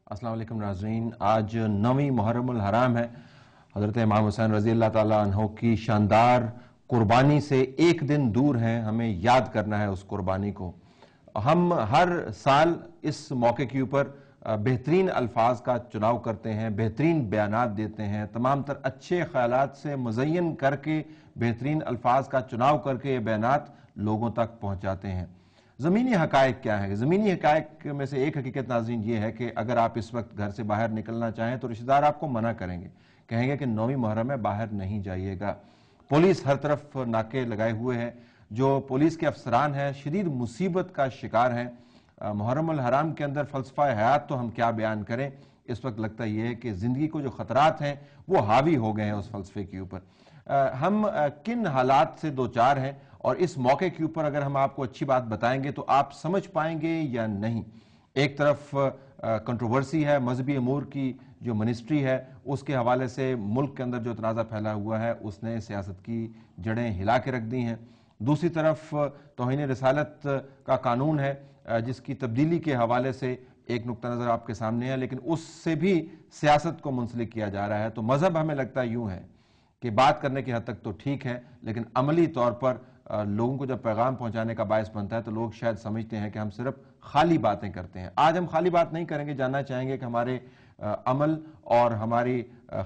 अस्सलाम वालेकुम नाज़रीन। आज 9वीं मुहर्रम उल हराम है। हज़रत इमाम हुसैन रज़ी अल्लाह ताला अन्हो की शानदार कुर्बानी से एक दिन दूर हैं। हमें याद करना है उस कुर्बानी को। हम हर साल इस मौके के ऊपर बेहतरीन अल्फाज का चुनाव करते हैं, बेहतरीन बयानात देते हैं, तमाम तर अच्छे ख्यालात से मुज़य्यन करके बेहतरीन अल्फाज का चुनाव करके ये बयानात लोगों तक पहुँचाते हैं। ज़मीनी हक़ाइक़ क्या है? ज़मीनी हक़ाइक़ में से एक हकीकत नाज़रीन ये है कि अगर आप इस वक्त घर से बाहर निकलना चाहें तो रिश्तेदार आपको मना करेंगे, कहेंगे कि 9वीं मुहर्रम में बाहर नहीं जाइएगा। पुलिस हर तरफ नाके लगाए हुए है। जो पुलिस के अफसरान हैं शदीद मुसीबत का शिकार हैं। मुहर्रम उल हराम के अंदर फ़लसफ़ा हयात तो हम क्या बयान करें। इस वक्त लगता ये है कि ज़िंदगी को जो ख़तरात हैं वो हावी हो गए हैं उस फ़लसफ़े के ऊपर। हम किन हालात से दो चार हैं और इस मौके के ऊपर अगर हम आपको अच्छी बात बताएंगे तो आप समझ पाएंगे या नहीं। एक तरफ कंट्रोवर्सी है मजहबी अमूर की जो मिनिस्ट्री है उसके हवाले से मुल्क के अंदर जो तनाज़ा फैला हुआ है उसने सियासत की जड़ें हिला के रख दी हैं। दूसरी तरफ तौहीन रिसालत का कानून है जिसकी तब्दीली के हवाले से एक नुक्ता नज़र आपके सामने है, लेकिन उससे भी सियासत को मुंसलिक किया जा रहा है। तो मज़हब हमें लगता है यूँ है कि बात करने की हद तक तो ठीक है, लेकिन अमली तौर पर लोगों को जब पैगाम पहुंचाने का बायस बनता है तो लोग शायद समझते हैं कि हम सिर्फ खाली बातें करते हैं। आज हम खाली बात नहीं करेंगे, जानना चाहेंगे कि हमारे अमल और हमारी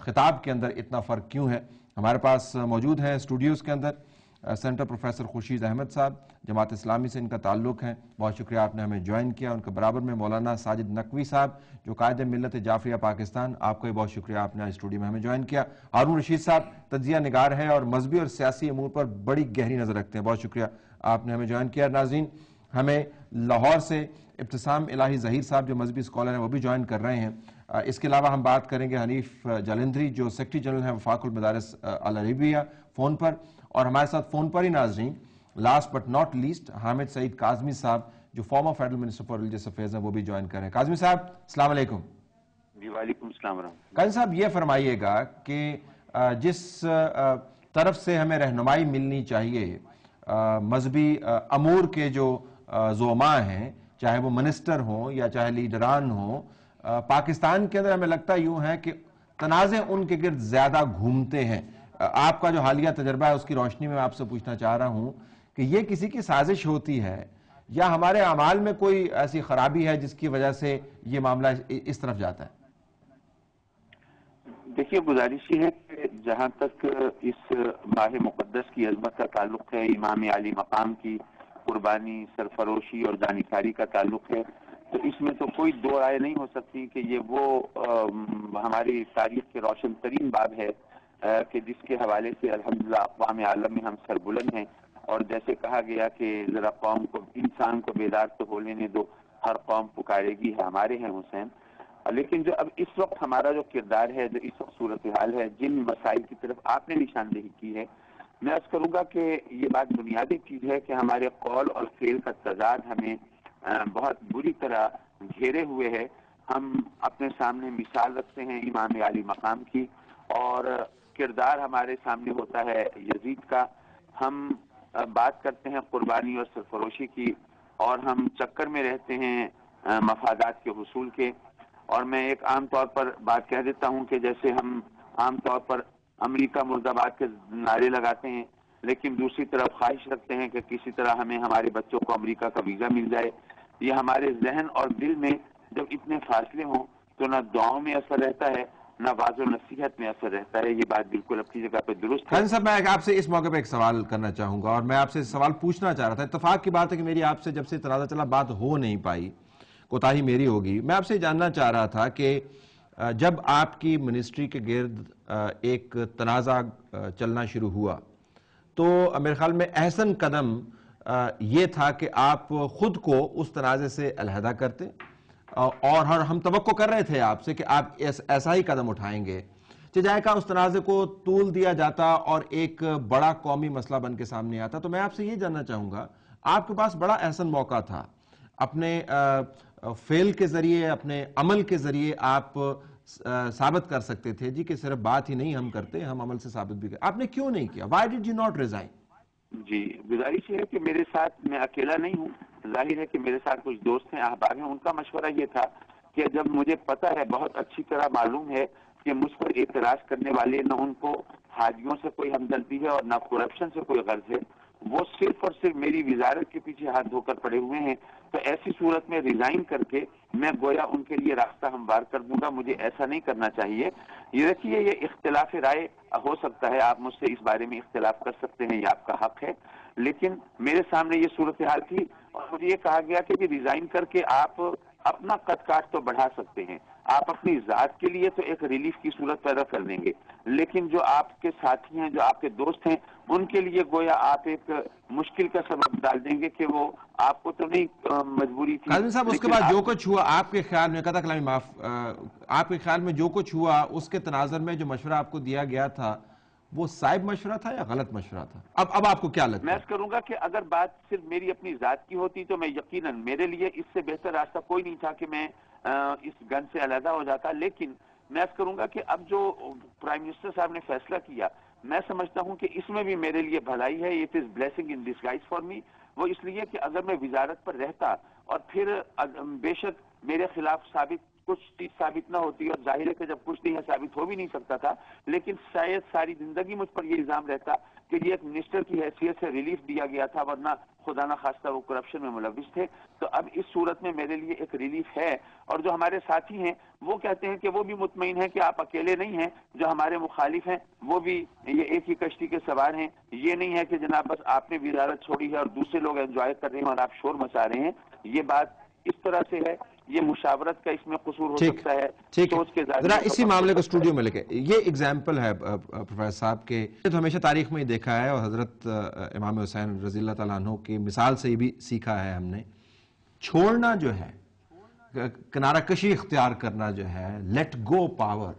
खिताब के अंदर इतना फ़र्क क्यों है। हमारे पास मौजूद हैं स्टूडियोज़ के अंदर सेंटर प्रोफेसर खुर्शीद अहमद साहब, जमात इस्लामी से इनका ताल्लुक़ है, बहुत शुक्रिया आपने हमें ज्वाइन किया। उनके बराबर में मौलाना साजिद नकवी साहब जो कायद मिल्लत जाफरिया पाकिस्तान, आपको भी बहुत शुक्रिया आपने आज स्टूडियो में हमें ज्वाइन किया। हारून रशीद साहब तज्जिया निगार है और मजहबी और सियासी अमूर पर बड़ी गहरी नज़र रखते हैं, बहुत शुक्रिया आपने हमें ज्वाइन किया। नाज़रीन, हमें लाहौर से इब्तिसाम इलाही ज़हीर साहब जो मजहबी स्कॉलर हैं वो भी ज्वाइन कर रहे हैं। इसके अलावा हम बात करेंगे हनीफ जालंधरी जो सेक्रेटरी जनरल हैं वफाकुल मदारिस अल अरबिया फ़ोन पर, और हमारे साथ फ़ोन पर ही नाज़रीन last but not least Hamid Saeed Kazmi साहब जो former federal minister for religious affairs हैं वो भी ज्वाइन कर रहे हैं। काज़मी साहब अस्सलाम वालेकुम। जी वालेकुम अस्सलाम। काज़मी साहब ये फरमाइएगा कि जिस तरफ से हमें रहनुमाई मिलनी चाहिए मजहबी अमूर के जो ज़ोमा हैं, चाहे वो मिनिस्टर हों या चाहे लीडरान हों, पाकिस्तान के अंदर हमें लगता यूं है कि तनाज़े उनके गिर्द ज़्यादा घूमते हैं। आपका जो हालिया तजर्बा है उसकी रोशनी में आपसे पूछना चाह रहा हूं कि ये किसी की साजिश होती है या हमारे अमाल में कोई ऐसी खराबी है जिसकी वजह से ये मामला इस तरफ जाता है। देखिए, गुजारिश ये है कि जहां तक इस माह मुक़द्दस की अज़मत का ताल्लुक है, इमाम आली मकाम की कुर्बानी, सरफरोशी और जानिकारी का ताल्लुक है, तो इसमें तो कोई दो राय नहीं हो सकती कि ये वो हमारी तारीख के रोशन तरीन बाब है कि जिसके हवाले से अल्हम्दुलिल्लाह अक़वाम आलम में हम सरबुलंद हैं। और जैसे कहा गया कि जरा कौम को, इंसान को बेदार तो हो लेने दो, हर कौम पुकारेगी है हमारे हैं हुसैन। लेकिन जो अब इस वक्त हमारा जो किरदार है, जो इस वक्त सूरत हाल है, जिन मसाइल की तरफ आपने निशानदेही की है, मैं अर्ज करूंगा कि ये बात बुनियादी चीज है कि हमारे कौल और फेल का तजाद हमें बहुत बुरी तरह घेरे हुए है। हम अपने सामने मिसाल रखते हैं इमाम आली मकाम की और किरदार हमारे सामने होता है यजीद का। हम बात करते हैं कुर्बानी और सरफरोशी की और हम चक्कर में रहते हैं मफादात के हुसूल के। और मैं एक आम तौर पर बात कह देता हूं कि जैसे हम आम तौर पर अमेरिका मुर्दाबाद के नारे लगाते हैं, लेकिन दूसरी तरफ ख्वाहिश रखते हैं कि किसी तरह हमें हमारे बच्चों को अमेरिका का वीज़ा मिल जाए। ये हमारे जहन और दिल में जब इतने फासले हों तो ना दुआओं में असर रहता है ना वाज़ो नसीहत में असर रहता है। ये बात बिल्कुल अपनी जगह पर दुरुस्त है। साहब, मैं आपसे इस मौके पर एक सवाल करना चाहूंगा और मैं आपसे सवाल पूछना चाह रहा था। इत्तेफाक की बात है कि मेरी आपसे जब से तनाज़ा चला बात हो नहीं पाई, कोताही मेरी होगी। मैं आपसे जानना चाह रहा था कि जब आपकी मिनिस्ट्री के गिर्द एक तनाज़ा चलना शुरू हुआ तो मेरे ख्याल में अहसन कदम ये था कि आप खुद को उस तनाज़े से अलहदा करते और हम तवक्को कर रहे थे आपसे कि आप ऐसा ही कदम उठाएंगे। चाहे का उस तनाज़े को तूल दिया जाता और एक बड़ा कौमी मसला बन के सामने आता। तो मैं आपसे ये जानना चाहूँगा, आपके पास बड़ा अहसन मौका था, अपने फेल के जरिए, अपने अमल के जरिए आप साबित कर सकते थे जी कि सिर्फ बात ही नहीं हम करते, हम अमल से साबित भी करते। आपने क्यों नहीं किया? Why did you not resign? जी, गुजारिश है कि मेरे साथ, मैं अकेला नहीं हूँ, जाहिर है कि मेरे साथ कुछ दोस्त हैं, अहबाब हैं, उनका मशवरा ये था کہ جب مجھے پتہ ہے، بہت اچھی طرح معلوم ہے کہ مجھ پر اعتراض کرنے والے نہ ان کو حاجیوں سے کوئی ہمدردی ہے اور نہ کرپشن سے کوئی غرض ہے، وہ صرف اور صرف میری وزارت کے پیچھے ہاتھ دھو کر پڑے ہوئے ہیں، تو ایسی صورت میں ریزائن کر کے میں گویا ان کے لیے راستہ ہموار کر دوں گا. مجھے ایسا نہیں کرنا چاہیے. یہ دیکھیے، یہ اختلاف رائے ہو سکتا ہے، آپ مجھ سے اس بارے میں اختلاف کر سکتے ہیں، یہ آپ کا حق ہے، لیکن میرے سامنے یہ صورتحال تھی اور مجھے یہ کہا گیا کہ ریزائن کر کے آپ اپنا قد کاٹ تو بڑھا سکتے ہیں، آپ اپنی ذات کے لیے تو ایک ریلیف کی صورت پیدا کر دیں گے، لیکن جو آپ کے ساتھی ہیں، جو آپ کے دوست ہیں، ان کے لیے گویا آپ ایک مشکل کا سبب ڈال دیں گے کہ وہ آپ کو تو نہیں مجبوری تھی. کاظمی صاحب، اس کے بعد جو کچھ ہوا آپ کے خیال میں، قطع کلامی معاف، آپ کے خیال میں جو کچھ ہوا اس کے تناظر میں جو مشورہ آپ کو دیا گیا تھا وہ صائب مشورہ تھا یا غلط مشورہ تھا؟ اب آپ کو کیا لگتا میں ہے؟ اس کروں گا کہ اگر بات صرف میری اپنی ذات کی ہوتی تو میں یقیناً، میرے لیے اس سے بہتر راستہ کوئی نہیں تھا کہ میں اس گن سے علیحدہ ہو جاتا، لیکن میں اس کروں گا کہ اب جو پرائم منسٹر صاحب نے فیصلہ کیا، میں سمجھتا ہوں کہ اس میں بھی میرے لیے بھلائی ہے. It is blessing in disguise for me. وہ اس لیے کہ اگر میں وزارت پر رہتا اور پھر بے شک میرے خلاف کچھ چیز ثابت نہ ہوتی، اور ظاہر ہے کہ جب کچھ نہیں ہے ثابت ہو بھی نہیں سکتا تھا، لیکن شاید ساری زندگی مجھ پر یہ الزام رہتا کہ یہ ایک منسٹر کی حیثیت سے ریلیف دیا گیا تھا، ورنہ خدا نہ خواستہ وہ کرپشن میں ملوث تھے. تو اب اس صورت میں میرے لیے ایک ریلیف ہے. اور جو ہمارے ساتھی ہیں وہ کہتے ہیں کہ وہ بھی مطمئن ہیں کہ آپ اکیلے نہیں ہیں، جو ہمارے مخالف ہیں وہ بھی یہ ایک ہی کشتی کے سوار ہیں. یہ نہیں ہے کہ جناب بس آپ نے وزارت چھوڑی ہے اور دوسرے لوگ انجوائے کر رہے ہیں اور آپ شور مچا رہے ہیں. یہ بات اس طرح سے ہے، یہ مشاورت کا اس میں قصور ہو سکتا ہے. ٹھیک ہے، ذرا اسی معاملے کو اسٹوڈیو میں لے کے، یہ اگزامپل ہے پروفیسر صاحب کے، تو ہمیشہ تاریخ میں ہی دیکھا ہے اور حضرت امام حسین رضی اللہ تعالیٰ عنہ کی مثال سے ہی بھی سیکھا ہے ہم نے. چھوڑنا جو ہے، کنارہ کشی اختیار کرنا جو ہے، لیٹ گو پاور،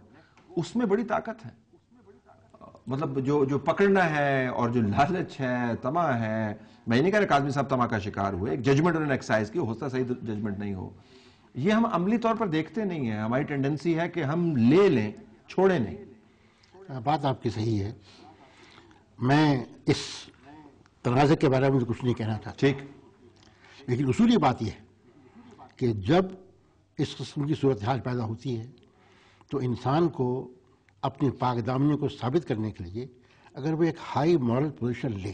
اس میں بڑی طاقت ہے. مطلب جو پکڑنا ہے اور جو لالچ ہے، طمع ہے، میں نہیں کہہ رہا کاظمی صاحب طمع کا شکار ہوئے، ایک ججمنٹ انہوں نے ایکسرسائز کی، ہوتا صحیح ججمنٹ نہیں ہو، یہ ہم عملی طور پر دیکھتے نہیں ہیں. ہماری ٹینڈنسی ہے کہ ہم لے لیں، چھوڑیں نہیں. بات آپ کی صحیح ہے. میں اس تنازع کے بارے میں کچھ نہیں کہنا چاہتا، ٹھیک، لیکن اصولی بات یہ ہے کہ جب اس قسم کی صورتحال پیدا ہوتی ہے تو انسان کو اپنی پاک دامنی کو ثابت کرنے کے لیے اگر وہ ایک ہائی مورل پوزیشن لے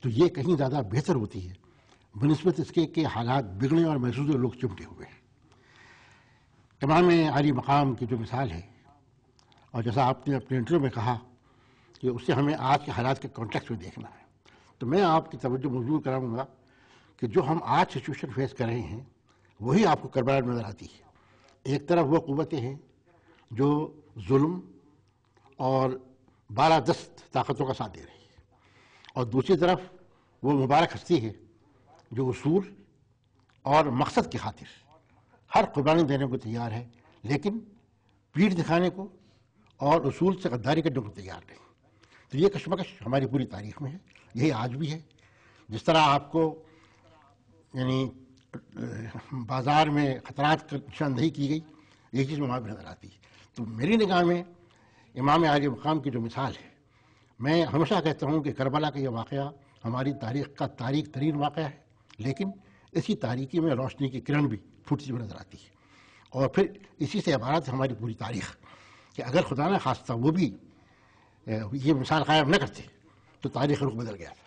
تو یہ کہیں زیادہ بہتر ہوتی ہے بنسبت اس کے کہ حالات بگڑے اور محسوس لوگ چمٹے ہوئے ہیں. امام عالی مقام کی جو مثال ہے، اور جیسا آپ نے اپنے انٹرویو میں کہا کہ اسے ہمیں آج کے حالات کے کانٹیکسٹ میں دیکھنا ہے، تو میں آپ کی توجہ مبذول کراؤں گا کہ جو ہم آج سچویشن فیس کر رہے ہیں وہی آپ کو کربلا میں نظر آتی ہے. ایک طرف وہ قوتیں ہیں جو ظلم اور بالادست طاقتوں کا ساتھ دے رہی ہے، اور دوسری طرف وہ مبارک ہستی ہے جو اصول اور مقصد کی خاطر ہر قربانی دینے کو تیار ہے، لیکن پیٹھ دکھانے کو اور اصول سے غداری کرنے کو تیار نہیں. تو یہ کشمکش ہماری پوری تاریخ میں ہے، یہی آج بھی ہے. جس طرح آپ کو یعنی بازار میں خطرات کی نشاندہی کی گئی، یہ چیز وہاں بھی نظر آتی ہے. تو میری نگاہ میں امام عالی مقام کی جو مثال ہے، میں ہمیشہ کہتا ہوں کہ کربلا کا یہ واقعہ ہماری تاریخ کا تاریخ ترین واقعہ ہے، لیکن اسی تاریکی میں روشنی کی کرن بھی پھوٹتی ہوئی نظر آتی ہے. اور پھر اسی سے عبارت ہے ہماری پوری تاریخ کہ اگر خدا نہ خواستہ وہ بھی یہ مثال قائم نہ کرتے تو تاریخ رخ بدل گیا تھا.